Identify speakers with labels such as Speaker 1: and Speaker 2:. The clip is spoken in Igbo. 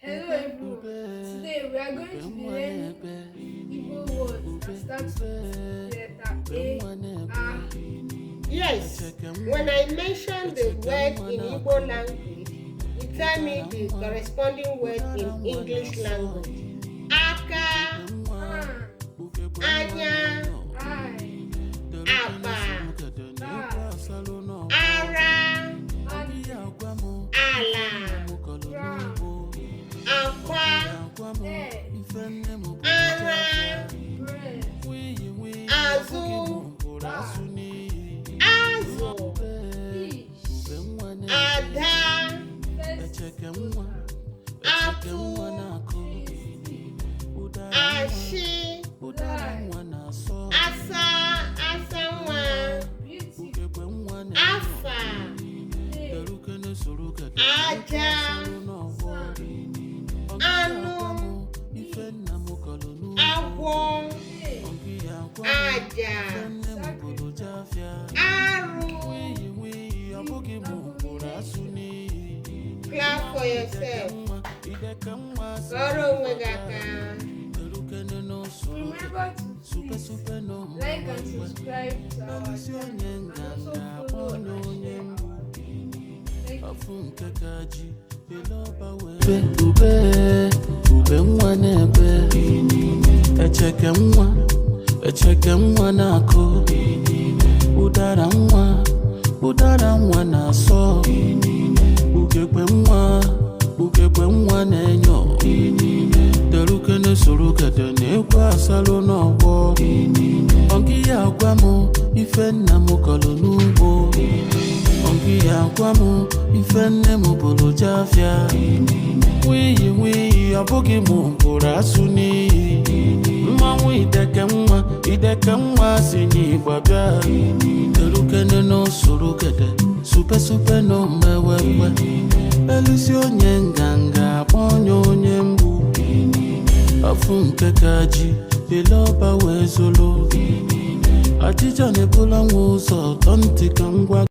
Speaker 1: Hello everyone. Today we are going to be learning Igbo words and start with letter A.
Speaker 2: Yes, when I mention the word in Igbo language, you tell me the corresponding word in English language. Aka, anya,
Speaker 1: I,
Speaker 2: apa,
Speaker 1: Ba,
Speaker 2: ara,
Speaker 1: Adi,
Speaker 2: ala,
Speaker 1: Gra,
Speaker 2: akwa,
Speaker 1: Head,
Speaker 2: ara,
Speaker 1: Bread,
Speaker 2: azụ,
Speaker 1: Bar,
Speaker 2: azụ,
Speaker 1: Fish,
Speaker 2: ada,
Speaker 1: Festival,
Speaker 2: atụ, ashị,
Speaker 1: Lie,
Speaker 2: asa, asanwa,
Speaker 1: Beautiful,
Speaker 2: afa,
Speaker 1: Day,
Speaker 2: aja, anụ, agwọ,
Speaker 1: Day,
Speaker 2: aja,
Speaker 1: Sacrifice,
Speaker 2: arụ. Clap for yourself. Kọrọ onwe gị aka.
Speaker 1: Remember to please like and subscribe to our channel and also follow and share our video. Thank you.
Speaker 3: ube nwa na-ebe echeke nwa na-akụ ụdara nwa na-asọ ugegbe nwa na-enyo derukene soro gede na-ekwe asalụ n'ọgbọ ọgị ya agwa m ife nna m kọrọ n'ugbo ọgị ya agwa m ife nne m bụrụ jafịa nwiyi ọ bụghị m bụrụ asụ n'iyi mmanwụ ideke nwa si n'Igbo bịa derukene n'osoro gede supe n'omewewe elisi onye nganga akpọ onye mgbu ọfụ nke ka ji ele ọba wee zolo ajịja na-ebula nwa ụzọ tọ ntị ka ngwa